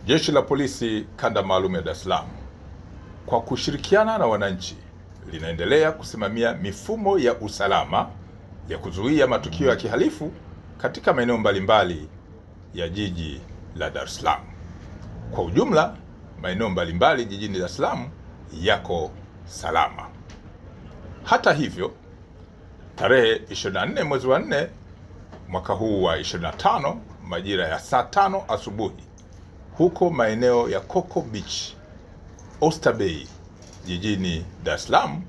Jeshi la Polisi Kanda Maalum ya Dar es Salaam kwa kushirikiana na wananchi linaendelea kusimamia mifumo ya usalama ya kuzuia matukio ya kihalifu katika maeneo mbalimbali ya jiji la Dar es Salaam. Kwa ujumla, maeneo mbalimbali jijini Dar es Salaam yako salama. Hata hivyo, tarehe 24 mwezi wa 4 mwaka huu wa 25 majira ya saa 5 asubuhi huko maeneo ya Coco Beach, Oyster Bay jijini Dar es Salaam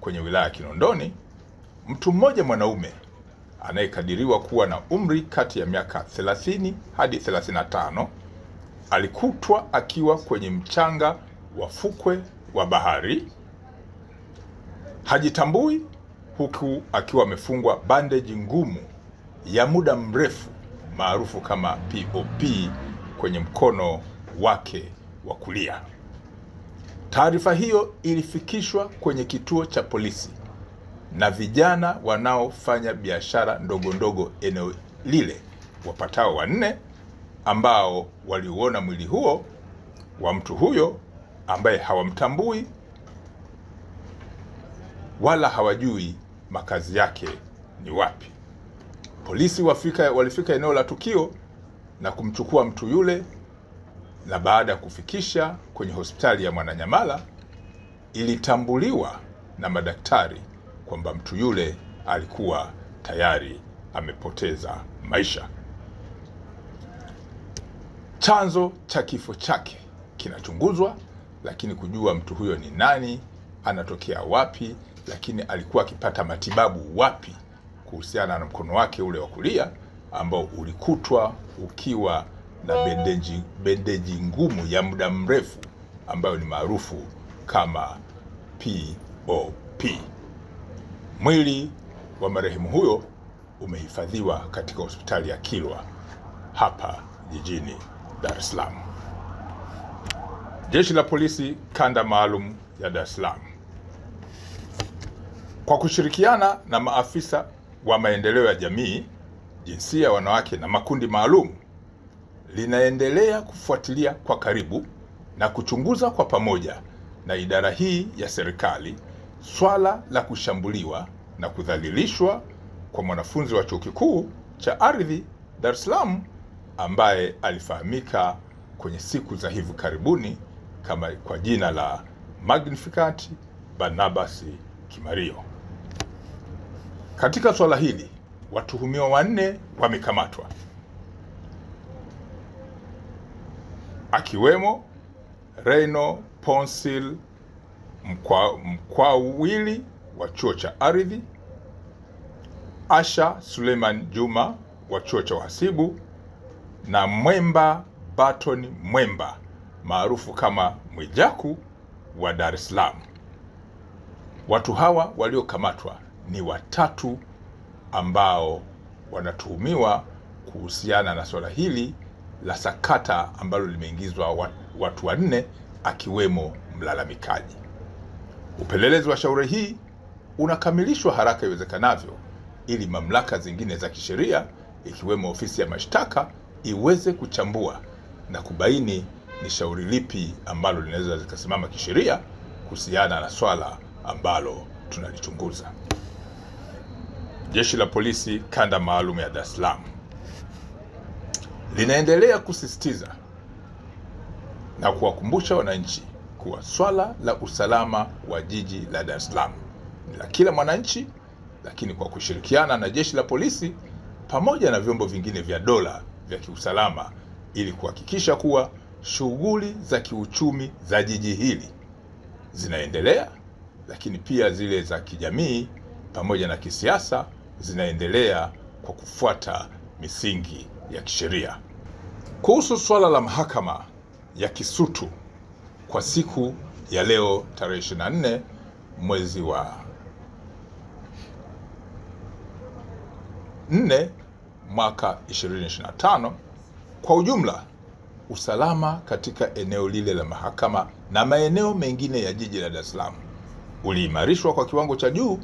kwenye wilaya ya Kinondoni, mtu mmoja mwanaume anayekadiriwa kuwa na umri kati ya miaka 30 hadi 35 alikutwa akiwa kwenye mchanga wa fukwe wa bahari, hajitambui, huku akiwa amefungwa bandeji ngumu ya muda mrefu maarufu kama POP kwenye mkono wake wa kulia. Taarifa hiyo ilifikishwa kwenye kituo cha polisi na vijana wanaofanya biashara ndogo ndogo eneo lile wapatao 4 ambao waliuona mwili huo wa mtu huyo ambaye hawamtambui wala hawajui makazi yake ni wapi. Polisi walifika eneo la tukio na kumchukua mtu yule, na baada ya kufikisha kwenye hospitali ya Mwananyamala ilitambuliwa na madaktari kwamba mtu yule alikuwa tayari amepoteza maisha. Chanzo cha kifo chake kinachunguzwa, lakini kujua mtu huyo ni nani, anatokea wapi, lakini alikuwa akipata matibabu wapi kuhusiana na mkono wake ule wa kulia ambao ulikutwa ukiwa na bendeji ngumu ya muda mrefu ambayo ni maarufu kama POP. Mwili wa marehemu huyo umehifadhiwa katika hospitali ya Kilwa hapa jijini Dar es Salaam. Jeshi la Polisi Kanda Maalum ya Dar es Salaam kwa kushirikiana na maafisa wa maendeleo ya jamii, jinsia, wanawake na makundi maalum linaendelea kufuatilia kwa karibu na kuchunguza kwa pamoja na idara hii ya serikali swala la kushambuliwa na kudhalilishwa kwa mwanafunzi wa Chuo Kikuu cha Ardhi Dar es Salaam ambaye alifahamika kwenye siku za hivi karibuni kama kwa jina la Magnificat Barnabas Kimario. Katika swala hili, watuhumiwa 4 wamekamatwa, akiwemo Reno Ponsil Mkwawili wa Chuo cha Ardhi, Asha Suleiman Juma wa Chuo cha Uhasibu na Mwemba Barton Mwemba maarufu kama Mwijaku wa Dar es Salaam. Watu hawa waliokamatwa ni watatu ambao wanatuhumiwa kuhusiana na swala hili la sakata ambalo limeingizwa watu 4 akiwemo mlalamikaji. Upelelezi wa shauri hii unakamilishwa haraka iwezekanavyo ili mamlaka zingine za kisheria ikiwemo ofisi ya mashtaka iweze kuchambua na kubaini ni shauri lipi ambalo linaweza zikasimama kisheria kuhusiana na swala ambalo tunalichunguza. Jeshi la Polisi Kanda Maalum ya Dar es Salaam linaendelea kusisitiza na kuwakumbusha wananchi kuwa swala la usalama wa jiji la Dar es Salaam ni la kila mwananchi, lakini kwa kushirikiana na jeshi la polisi pamoja na vyombo vingine vya dola vya kiusalama ili kuhakikisha kuwa shughuli za kiuchumi za jiji hili zinaendelea, lakini pia zile za kijamii pamoja na kisiasa zinaendelea kwa kufuata misingi ya kisheria. Kuhusu swala la mahakama ya Kisutu kwa siku ya leo tarehe 24 mwezi wa 4 mwaka 2025, kwa ujumla usalama katika eneo lile la mahakama na maeneo mengine ya jiji la Dar es Salaam uliimarishwa kwa kiwango cha juu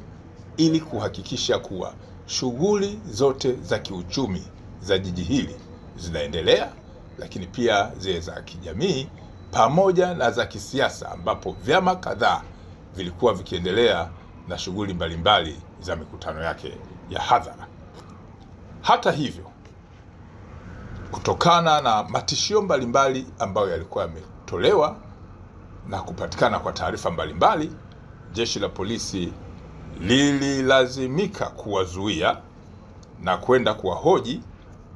ili kuhakikisha kuwa shughuli zote za kiuchumi za jiji hili zinaendelea lakini pia zile za kijamii pamoja na za kisiasa, ambapo vyama kadhaa vilikuwa vikiendelea na shughuli mbalimbali za mikutano yake ya hadhara. Hata hivyo, kutokana na matishio mbalimbali ambayo yalikuwa yametolewa na kupatikana kwa taarifa mbalimbali, jeshi la polisi lililazimika kuwazuia na kwenda kuwahoji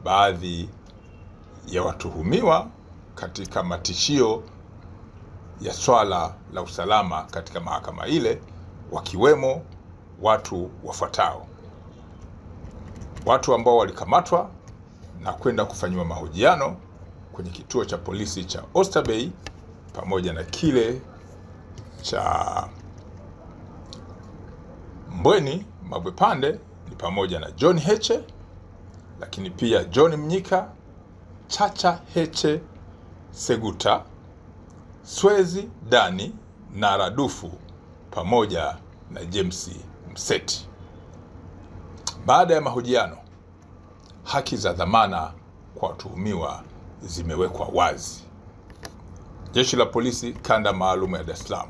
baadhi ya watuhumiwa katika matishio ya swala la usalama katika mahakama ile, wakiwemo watu wafuatao. Watu ambao walikamatwa na kwenda kufanyiwa mahojiano kwenye kituo cha polisi cha Oysterbay pamoja na kile cha Mbweni Mabwepande ni pamoja na John Heche, lakini pia John Mnyika, Chacha Heche Seguta, Swezi Dani na Radufu pamoja na James Mseti. Baada ya mahojiano, haki za dhamana kwa watuhumiwa zimewekwa wazi. Jeshi la Polisi Kanda Maalum ya Dar es Salaam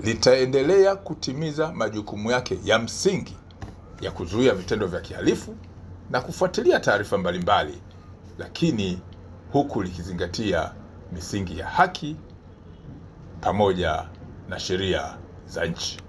litaendelea kutimiza majukumu yake ya msingi ya kuzuia vitendo vya kihalifu na kufuatilia taarifa mbalimbali, lakini huku likizingatia misingi ya haki pamoja na sheria za nchi.